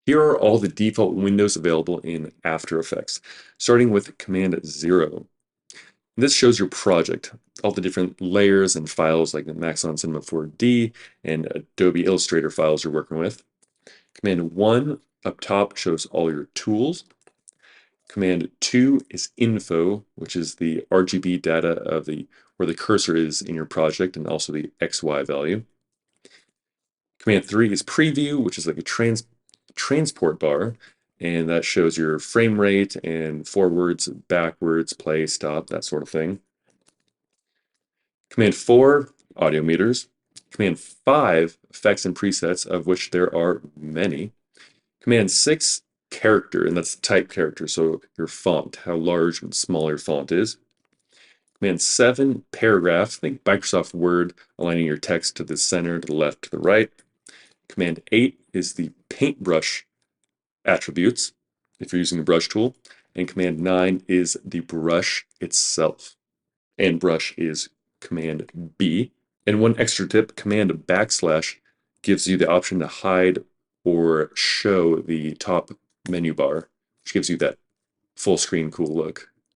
Here are all the default windows available in After Effects, starting with Command 0. This shows your project, all the different layers and files like the Maxon Cinema 4D and Adobe Illustrator files you're working with. Command 1 up top shows all your tools. Command 2 is info, which is the RGB data of the where the cursor is in your project and also the XY value. Command 3 is preview, which is like a transport bar, and that shows your frame rate and forwards, backwards, play, stop, that sort of thing. Command 4, audio meters. Command 5, effects and presets, of which there are many. Command 6, character, and that's type character, so your font, how large and small your font is. Command 7, paragraph, think Microsoft Word, aligning your text to the center, to the left, to the right. Command 8 is the paintbrush attributes, if you're using the brush tool. And Command 9 is the brush itself. And brush is Command B. And one extra tip, Command backslash gives you the option to hide or show the top menu bar, which gives you that full screen cool look.